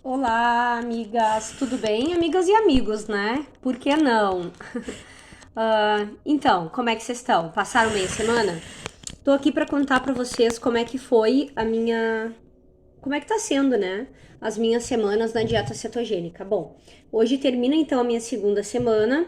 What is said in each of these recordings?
Olá, amigas, tudo bem? Amigas e amigos, né? Por que não? Então, como é que vocês estão? Passaram meia semana? Tô aqui pra contar pra vocês como é que foi a minha. Como é que tá sendo, né? As minhas semanas na dieta cetogênica. Bom, hoje termina então a minha segunda semana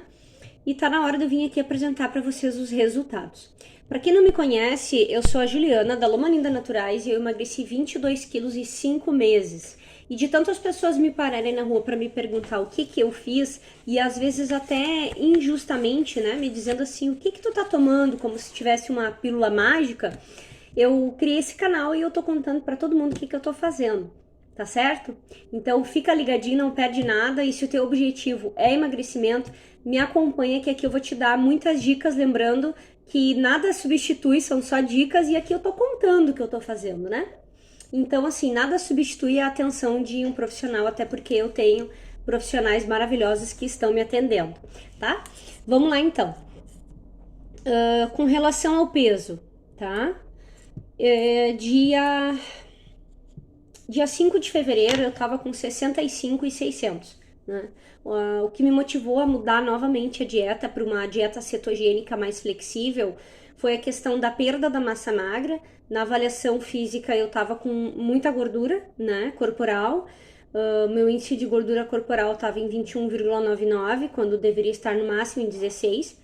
e tá na hora de eu vir aqui apresentar pra vocês os resultados. Pra quem não me conhece, eu sou a Juliana da Loma Linda Naturais e eu emagreci 22 quilos em 5 meses. E de tantas pessoas me pararem na rua para me perguntar o que eu fiz e às vezes até injustamente, né, me dizendo assim, o que tu tá tomando, como se tivesse uma pílula mágica, eu criei esse canal e eu tô contando para todo mundo o que eu tô fazendo. Tá certo? Então fica ligadinho, não perde nada e se o teu objetivo é emagrecimento, me acompanha que aqui eu vou te dar muitas dicas, lembrando que nada substitui, são só dicas e aqui eu tô contando o que eu tô fazendo, né? Então, assim, nada substitui a atenção de um profissional, até porque eu tenho profissionais maravilhosos que estão me atendendo, tá? Vamos lá, então. Com relação ao peso, tá? Dia 5 de fevereiro eu tava com 65,600, né? O que me motivou a mudar novamente a dieta para uma dieta cetogênica mais flexível foi a questão da perda da massa magra. Na avaliação física eu tava com muita gordura, né, corporal. Meu índice de gordura corporal estava em 21,99, quando deveria estar no máximo em 16.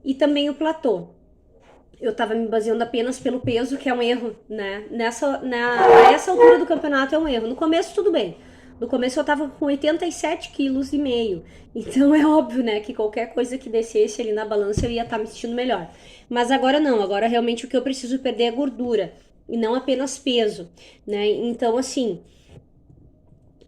E também o platô. Eu tava me baseando apenas pelo peso, que é um erro, né? A essa altura do campeonato é um erro. No começo, tudo bem. No começo eu tava com 87,5 quilos. Então é óbvio, né, que qualquer coisa que descesse ali na balança eu ia estar me sentindo melhor. Mas agora não, agora realmente o que eu preciso perder é gordura e não apenas peso, né? Então, assim,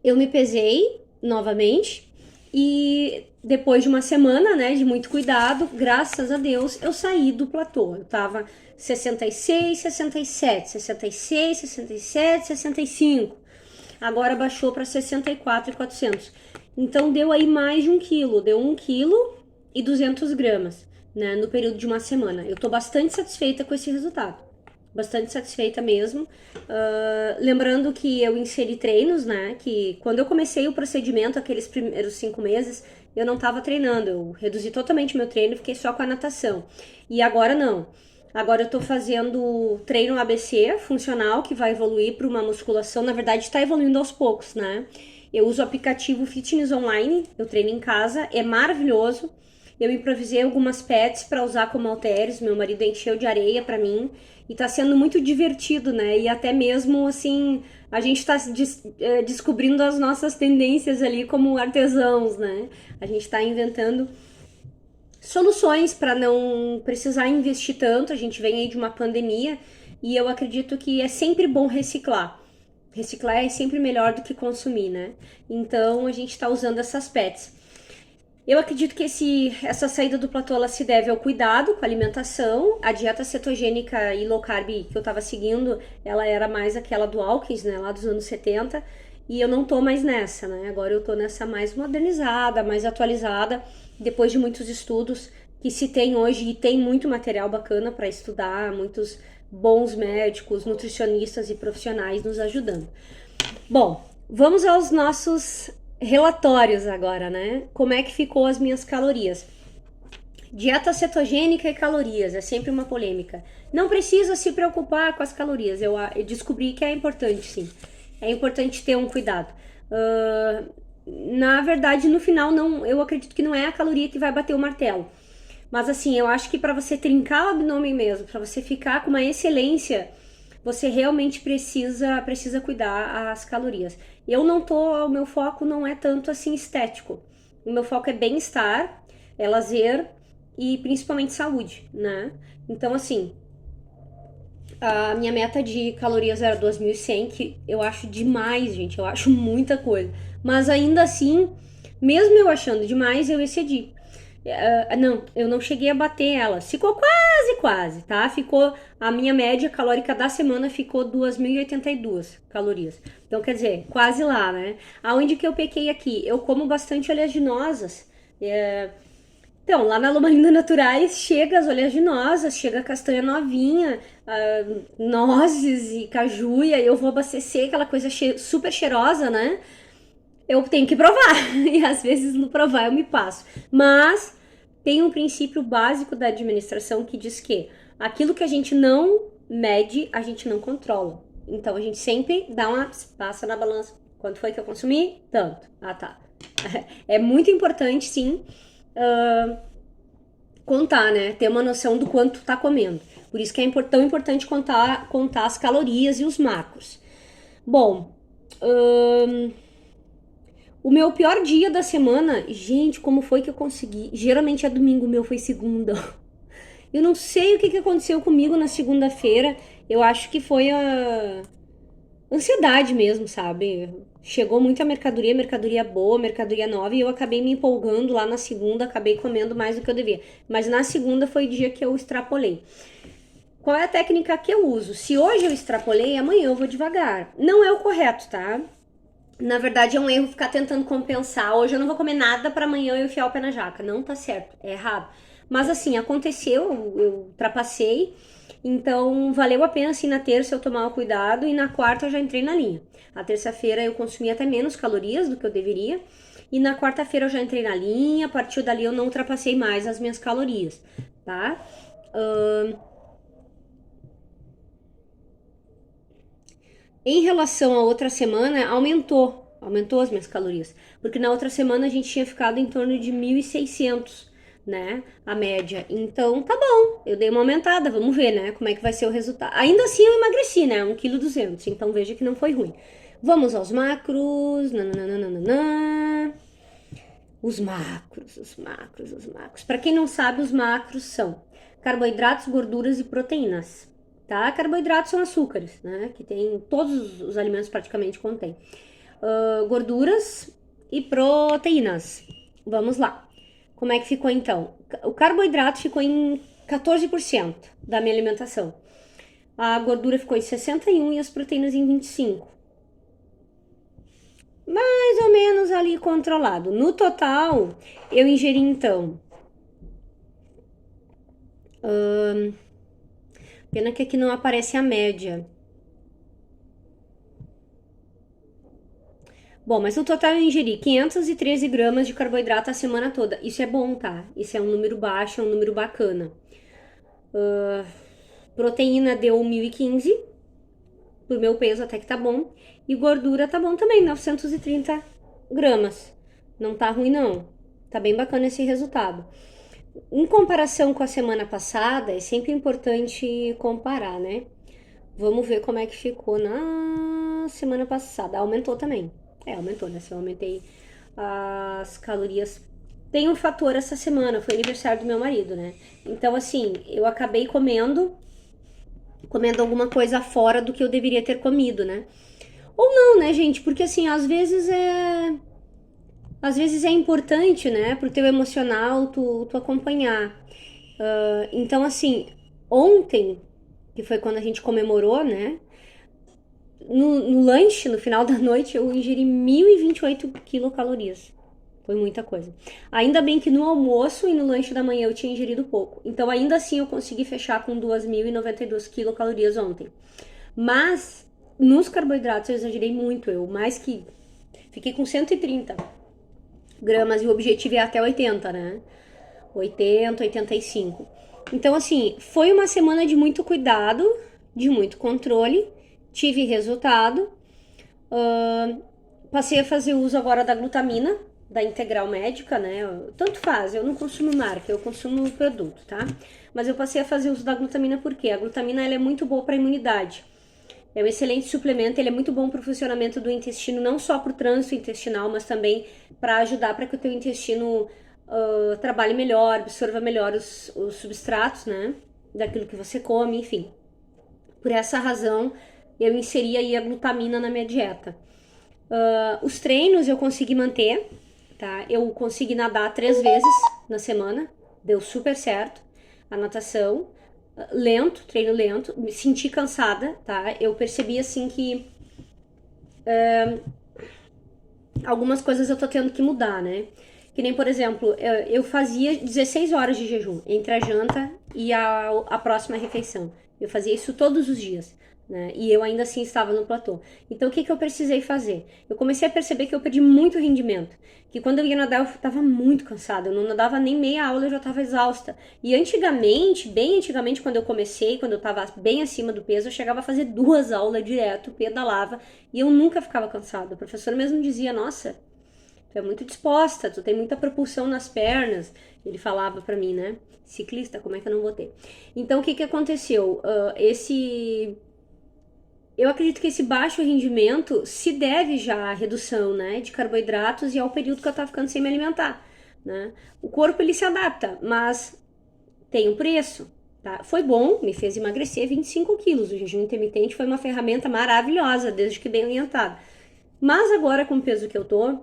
eu me pesei novamente e depois de uma semana, né, de muito cuidado, graças a Deus, eu saí do platô. Eu tava 66, 67, 66, 67, 65. Agora baixou para 64,400. Então deu aí mais de 1 quilo, deu 1,2 kg, né, no período de uma semana. Eu tô bastante satisfeita com esse resultado. Bastante satisfeita mesmo. Lembrando que eu inseri treinos, né? Que quando eu comecei o procedimento, aqueles primeiros 5 meses, eu não tava treinando. Eu reduzi totalmente meu treino e fiquei só com a natação. E agora não. Agora eu tô fazendo treino ABC funcional, que vai evoluir para uma musculação. Na verdade, tá evoluindo aos poucos, né? Eu uso o aplicativo Fitness Online, eu treino em casa, é maravilhoso. Eu improvisei algumas pets para usar como halteres, meu marido encheu de areia para mim e tá sendo muito divertido, né? E até mesmo assim, a gente tá descobrindo as nossas tendências ali como artesãos, né? A gente tá inventando soluções para não precisar investir tanto. A gente vem aí de uma pandemia e eu acredito que é sempre bom reciclar. Reciclar é sempre melhor do que consumir, né? Então a gente tá usando essas pets. Eu acredito que essa saída do platô ela se deve ao cuidado com a alimentação. A dieta cetogênica e low carb que eu estava seguindo, ela era mais aquela do Atkins, né, lá dos anos 70, e eu não tô mais nessa, né? Agora eu tô nessa mais modernizada, mais atualizada, depois de muitos estudos que se tem hoje e tem muito material bacana para estudar, muitos bons médicos, nutricionistas e profissionais nos ajudando. Bom, vamos aos nossos relatórios agora, né? Como é que ficou as minhas calorias? Dieta cetogênica e calorias, é sempre uma polêmica. Não precisa se preocupar com as calorias, eu descobri que é importante, sim. É importante ter um cuidado. Na verdade, no final, não, eu acredito que não é a caloria que vai bater o martelo. Mas assim, eu acho que para você trincar o abdômen mesmo, para você ficar com uma excelência, você realmente precisa cuidar as calorias. O meu foco não é tanto assim estético. O meu foco é bem-estar, é lazer e principalmente saúde, né? Então assim, a minha meta de calorias era 2.100, que eu acho demais, gente, eu acho muita coisa. Mas ainda assim, mesmo eu achando demais, eu excedi. Não, eu não cheguei a bater ela. Ficou quase, tá? Ficou, a minha média calórica da semana ficou 2.082 calorias. Então, quer dizer, quase lá, né? Aonde que eu pequei aqui? Eu como bastante oleaginosas. Então, lá na Loma Linda Naturais, chega as oleaginosas, chega a castanha novinha, nozes e caju, e aí eu vou abastecer aquela coisa super cheirosa, né? eu tenho que provar. E às vezes no provar eu me passo. Mas tem um princípio básico da administração que diz que aquilo que a gente não mede, a gente não controla. Então a gente sempre dá uma passa na balança. Quanto foi que eu consumi? Tanto. Ah, tá. É muito importante, sim, contar, né? Ter uma noção do quanto tá comendo. Por isso que é tão importante contar as calorias e os macros. Bom, o meu pior dia da semana, gente, como foi que eu consegui? Geralmente é domingo, o meu foi segunda. Eu não sei o que aconteceu comigo na segunda-feira. Eu acho que foi a ansiedade mesmo, sabe? Chegou muita mercadoria, mercadoria boa, mercadoria nova, e eu acabei me empolgando lá na segunda, acabei comendo mais do que eu devia. Mas na segunda foi o dia que eu extrapolei. Qual é a técnica que eu uso? Se hoje eu extrapolei, amanhã eu vou devagar. Não é o correto, tá? Na verdade, é um erro ficar tentando compensar. Hoje eu não vou comer nada para amanhã eu enfiar o pé na jaca. Não tá certo, é errado. Mas assim, aconteceu, eu ultrapassei. Então, valeu a pena assim na terça eu tomar o cuidado e na quarta eu já entrei na linha. A terça-feira eu consumi até menos calorias do que eu deveria. E na quarta-feira eu já entrei na linha. A partir dali eu não ultrapassei mais as minhas calorias, tá? Em relação à outra semana, aumentou as minhas calorias, porque na outra semana a gente tinha ficado em torno de 1.600, né, a média. Então, tá bom, eu dei uma aumentada, vamos ver, né, como é que vai ser o resultado. Ainda assim eu emagreci, né, 1,2 kg, então veja que não foi ruim. Vamos aos macros, nananana. Os macros, os macros, os macros. Para quem não sabe, os macros são carboidratos, gorduras e proteínas. Tá? Carboidratos são açúcares, né? Que tem todos os alimentos praticamente contêm. Gorduras e proteínas. Vamos lá. Como é que ficou então? O carboidrato ficou em 14% da minha alimentação. A gordura ficou em 61% e as proteínas em 25%. Mais ou menos ali controlado. No total, eu ingeri então. Pena que aqui não aparece a média. Bom, mas no total eu ingeri 513 gramas de carboidrato a semana toda. Isso é bom, tá? Isso é um número baixo, é um número bacana. Proteína deu 1.015. Por meu peso até que tá bom. E gordura tá bom também, 930 gramas. Não tá ruim não. Tá bem bacana esse resultado. Em comparação com a semana passada, é sempre importante comparar, né? Vamos ver como é que ficou na semana passada. Aumentou também. Aumentou, né? Se eu aumentei as calorias. Tem um fator essa semana, foi aniversário do meu marido, né? Então, assim, eu acabei comendo alguma coisa fora do que eu deveria ter comido, né? Ou não, né, gente? Porque assim, às vezes é importante, né, pro teu emocional tu acompanhar. Então, assim, ontem, que foi quando a gente comemorou, né, no lanche, no final da noite, eu ingeri 1.028 quilocalorias. Foi muita coisa. Ainda bem que no almoço e no lanche da manhã eu tinha ingerido pouco. Então, ainda assim, eu consegui fechar com 2.092 quilocalorias ontem. Mas, nos carboidratos eu exagerei muito. Eu mais que... Fiquei com 130 gramas e o objetivo é até 80, né? 80, 85. Então, assim, foi uma semana de muito cuidado, de muito controle. Tive resultado. Passei a fazer uso agora da glutamina, da Integral Médica, né? Tanto faz, eu não consumo marca, eu consumo produto, tá? Mas eu passei a fazer uso da glutamina porque a glutamina ela é muito boa para a imunidade. É um excelente suplemento, ele é muito bom para o funcionamento do intestino, não só para o trânsito intestinal, mas também para ajudar para que o teu intestino trabalhe melhor, absorva melhor os substratos, né? Daquilo que você come, enfim. Por essa razão, eu inseri aí a glutamina na minha dieta. Os treinos eu consegui manter, tá? Eu consegui nadar 3 vezes na semana, deu super certo. A natação, lento, treino lento, me senti cansada, tá? Eu percebi assim que algumas coisas eu tô tendo que mudar, né? Que nem, por exemplo, eu fazia 16 horas de jejum entre a janta e a próxima refeição. Eu fazia isso todos os dias, né? E eu ainda assim estava no platô. Então o que eu precisei fazer? Eu comecei a perceber que eu perdi muito rendimento. Que quando eu ia nadar eu estava muito cansada. Eu não nadava nem meia aula, eu já estava exausta. E antigamente, bem antigamente, quando eu comecei, quando eu estava bem acima do peso, eu chegava a fazer 2 aulas direto, pedalava, e eu nunca ficava cansada. O professor mesmo dizia, nossa, tu é muito disposta, tu tem muita propulsão nas pernas. Ele falava pra mim, né? Ciclista, como é que eu não vou ter? Então, o que aconteceu? Eu acredito que esse baixo rendimento se deve já à redução, né, de carboidratos e ao período que eu tava ficando sem me alimentar, né? O corpo, ele se adapta, mas tem um preço, tá? Foi bom, me fez emagrecer 25 quilos. O jejum intermitente foi uma ferramenta maravilhosa, desde que bem orientada. Mas agora, com o peso que eu tô,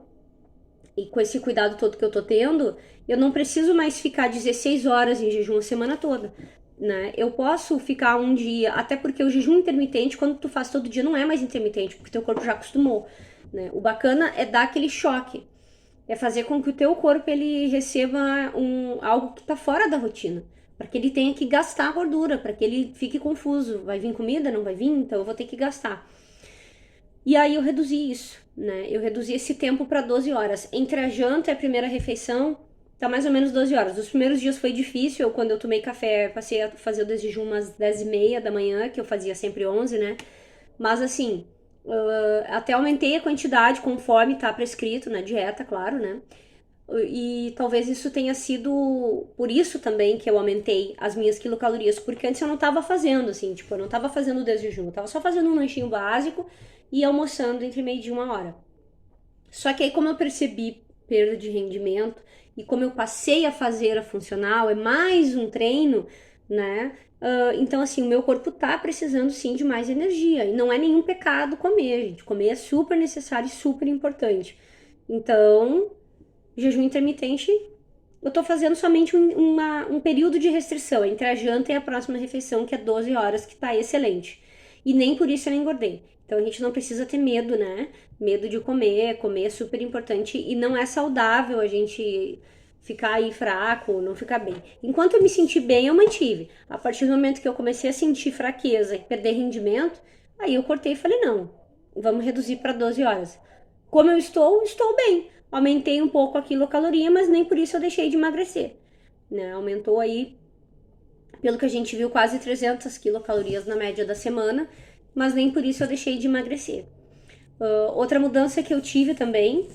e com esse cuidado todo que eu tô tendo, eu não preciso mais ficar 16 horas em jejum a semana toda, né? Eu posso ficar um dia, até porque o jejum intermitente, quando tu faz todo dia, não é mais intermitente, porque teu corpo já acostumou, né? O bacana é dar aquele choque, é fazer com que o teu corpo ele receba algo que tá fora da rotina, para que ele tenha que gastar gordura, para que ele fique confuso, vai vir comida, não vai vir, então eu vou ter que gastar. E aí eu reduzi isso, né? Eu reduzi esse tempo para 12 horas. Entre a janta e a primeira refeição, tá mais ou menos 12 horas. Os primeiros dias foi difícil, quando eu tomei café, passei a fazer o desjejum umas 10h30 da manhã, que eu fazia sempre 11, né? Mas assim, até aumentei a quantidade conforme tá prescrito na dieta, claro, né? E talvez isso tenha sido por isso também que eu aumentei as minhas quilocalorias, porque antes eu não tava fazendo, assim, tipo, eu não tava fazendo o desjejum, eu tava só fazendo um lanchinho básico e almoçando entre meio-dia e 1 hora. Só que aí, como eu percebi perda de rendimento e como eu passei a fazer a funcional, é mais um treino, né? Então, assim, o meu corpo tá precisando sim de mais energia. E não é nenhum pecado comer, gente. Comer é super necessário e super importante. Então, jejum intermitente, eu tô fazendo somente um período de restrição entre a janta e a próxima refeição, que é 12 horas, que tá excelente. E nem por isso eu engordei. Então a gente não precisa ter medo, né? Medo de comer é super importante e não é saudável a gente ficar aí fraco, não ficar bem. Enquanto eu me senti bem, eu mantive. A partir do momento que eu comecei a sentir fraqueza e perder rendimento, aí eu cortei e falei, não, vamos reduzir para 12 horas. Como eu estou bem. Aumentei um pouco a quilocaloria, mas nem por isso eu deixei de emagrecer, né? Aumentou aí, pelo que a gente viu, quase 300 quilocalorias na média da semana, mas nem por isso eu deixei de emagrecer. Outra mudança que eu tive também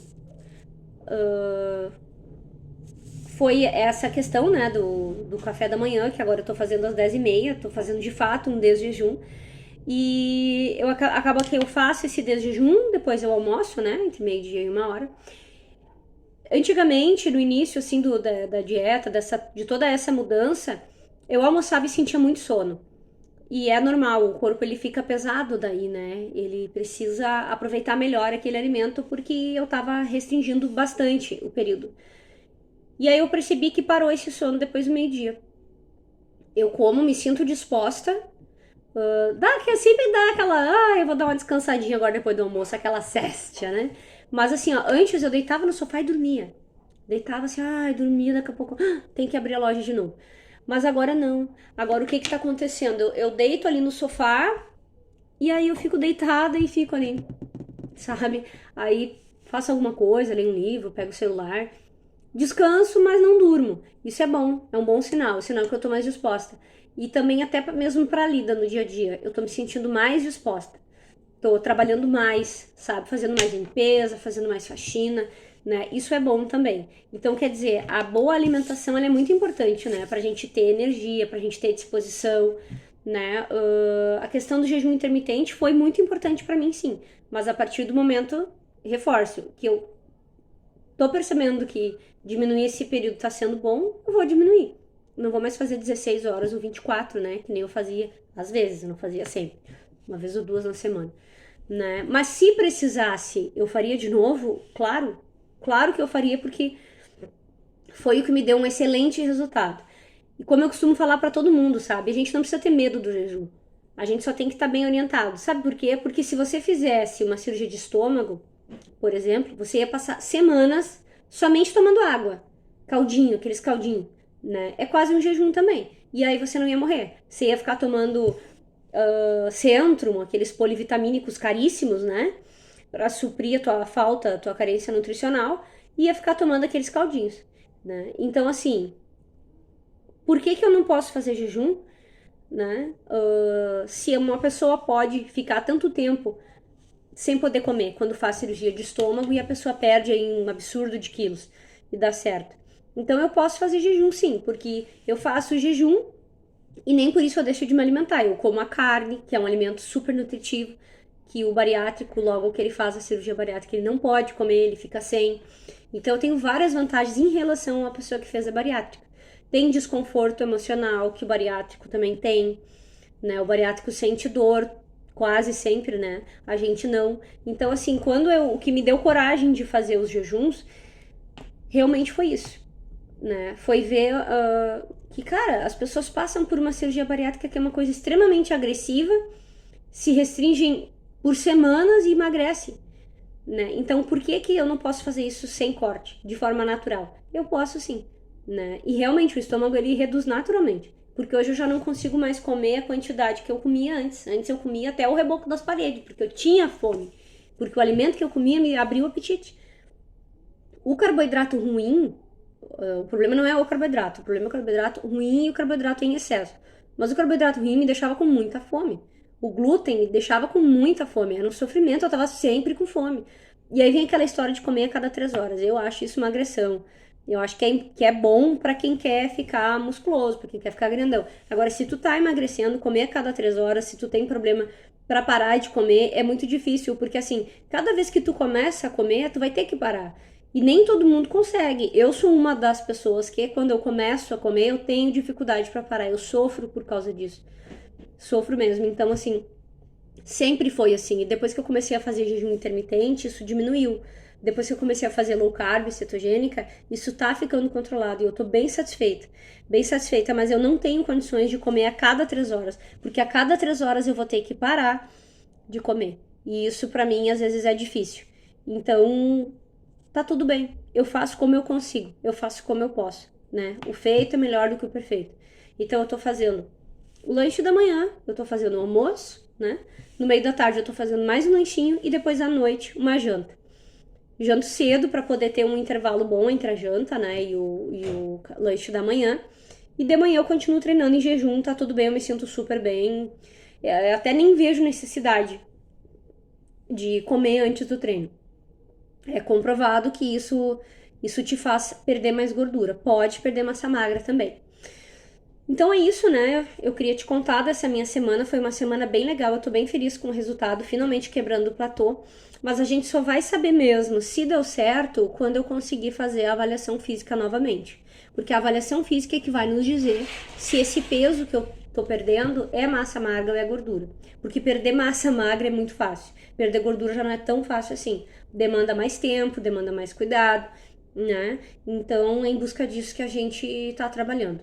foi essa questão, né, do café da manhã, que agora eu tô fazendo às 10h30, tô fazendo de fato um desjejum. E acaba que eu faço esse desjejum, depois eu almoço, né, entre meio-dia e 1 hora. Antigamente, no início, assim, da dieta, de toda essa mudança, eu almoçava e sentia muito sono. E é normal, o corpo ele fica pesado daí, né? Ele precisa aproveitar melhor aquele alimento porque eu tava restringindo bastante o período. E aí eu percebi que parou esse sono depois do meio-dia. Eu como, me sinto disposta, sempre dá aquela, eu vou dar uma descansadinha agora depois do almoço, aquela séstia, né? Mas assim, ó, antes eu deitava no sofá e dormia. Deitava assim, dormia, daqui a pouco, tem que abrir a loja de novo. Mas agora não. Agora o que tá acontecendo? Eu deito ali no sofá e aí eu fico deitada e fico ali, sabe? Aí faço alguma coisa, leio um livro, pego o celular. Descanso, mas não durmo. Isso é bom, é um bom sinal, é um sinal que eu tô mais disposta. E também até mesmo pra lida no dia a dia, eu tô me sentindo mais disposta. Tô trabalhando mais, sabe? Fazendo mais limpeza, fazendo mais faxina, né? Isso é bom também. Então, quer dizer, a boa alimentação ela é muito importante, né? Pra gente ter energia, pra gente ter disposição, né? A questão do jejum intermitente foi muito importante pra mim, sim. Mas a partir do momento, reforço, que eu tô percebendo que diminuir esse período tá sendo bom, eu vou diminuir. Não vou mais fazer 16 horas ou 24, né? Que nem eu fazia às vezes, eu não fazia sempre. Uma vez ou duas na semana, né? Mas se precisasse, eu faria de novo? Claro. Claro que eu faria, porque foi o que me deu um excelente resultado. E como eu costumo falar pra todo mundo, sabe? A gente não precisa ter medo do jejum. A gente só tem que estar bem orientado. Sabe por quê? Porque se você fizesse uma cirurgia de estômago, por exemplo, você ia passar semanas somente tomando água. Caldinho, aqueles caldinhos, né? É quase um jejum também. E aí você não ia morrer. Você ia ficar tomando Centrum, aqueles polivitamínicos caríssimos, né? Pra suprir a tua falta, a tua carência nutricional, e ia ficar tomando aqueles caldinhos, né? Então, assim, por que eu não posso fazer jejum, né? Se uma pessoa pode ficar tanto tempo sem poder comer quando faz cirurgia de estômago e a pessoa perde aí um absurdo de quilos e dá certo. Então eu posso fazer jejum sim, porque eu faço jejum e nem por isso eu deixo de me alimentar. Eu como a carne, que é um alimento super nutritivo, que o bariátrico, logo que ele faz a cirurgia bariátrica, ele não pode comer, ele fica sem. Então eu tenho várias vantagens em relação à pessoa que fez a bariátrica. Tem desconforto emocional, que o bariátrico também tem, né? O bariátrico sente dor quase sempre, né? A gente não. Então, assim, o que me deu coragem de fazer os jejuns, realmente foi isso, né? Foi ver que, cara, as pessoas passam por uma cirurgia bariátrica que é uma coisa extremamente agressiva, se restringem por semanas e emagrecem, né? Então, por que eu não posso fazer isso sem corte, de forma natural? Eu posso sim, né? E realmente o estômago ele reduz naturalmente. Porque hoje eu já não consigo mais comer a quantidade que eu comia antes. Antes eu comia até o reboco das paredes, porque eu tinha fome. Porque o alimento que eu comia me abriu o apetite. O carboidrato ruim, o problema não é o carboidrato. O problema é o carboidrato ruim e o carboidrato em excesso. Mas o carboidrato ruim me deixava com muita fome. O glúten me deixava com muita fome. Era um sofrimento, eu tava sempre com fome. E aí vem aquela história de comer a cada 3 horas. Eu acho isso uma agressão. Eu acho que é bom pra quem quer ficar musculoso, pra quem quer ficar grandão. Agora, se tu tá emagrecendo, comer a cada 3 horas, se tu tem problema pra parar de comer, é muito difícil. Porque assim, cada vez que tu começa a comer, tu vai ter que parar. E nem todo mundo consegue. Eu sou uma das pessoas que, quando eu começo a comer, eu tenho dificuldade pra parar. Eu sofro por causa disso. Sofro mesmo. Então, assim, sempre foi assim. E depois que eu comecei a fazer jejum intermitente, isso diminuiu. Depois que eu comecei a fazer low carb, cetogênica, isso tá ficando controlado e eu tô bem satisfeita. Bem satisfeita, mas eu não tenho condições de comer a cada 3 horas. Porque a cada 3 horas eu vou ter que parar de comer. E isso pra mim, às vezes, é difícil. Então, tá tudo bem. Eu faço como eu consigo. Eu faço como eu posso, né? O feito é melhor do que o perfeito. Então, eu tô fazendo o lanche da manhã, eu tô fazendo o almoço, né? No meio da tarde eu tô fazendo mais um lanchinho e depois à noite uma janta. Janto cedo para poder ter um intervalo bom entre a janta, né, e o lanche da manhã. E de manhã eu continuo treinando em jejum, tá tudo bem, eu me sinto super bem. Eu até nem vejo necessidade de comer antes do treino. É comprovado que isso te faz perder mais gordura. Pode perder massa magra também. Então é isso, né? Eu queria te contar dessa minha semana. Foi uma semana bem legal. Eu tô bem feliz com o resultado, finalmente quebrando o platô. Mas a gente só vai saber mesmo se deu certo quando eu conseguir fazer a avaliação física novamente. Porque a avaliação física é que vai nos dizer se esse peso que eu tô perdendo é massa magra ou é gordura. Porque perder massa magra é muito fácil. Perder gordura já não é tão fácil assim. Demanda mais tempo, demanda mais cuidado, né? Então é em busca disso que a gente tá trabalhando.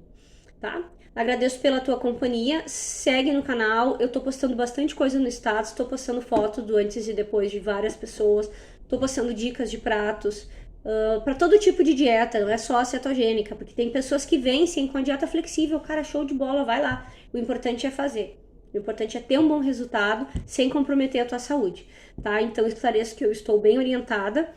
Tá? Agradeço pela tua companhia, segue no canal, eu tô postando bastante coisa no status, tô postando fotos do antes e depois de várias pessoas, tô postando dicas de pratos, para todo tipo de dieta, não é só a cetogênica, porque tem pessoas que vencem com a dieta flexível, cara, show de bola, vai lá, o importante é fazer. O importante é ter um bom resultado sem comprometer a tua saúde, tá? Então esclareço que eu estou bem orientada,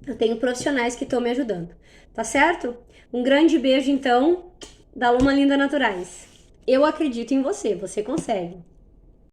eu tenho profissionais que estão me ajudando, tá certo? Um grande beijo então, da Luma Linda Naturais. Eu acredito em você, você consegue.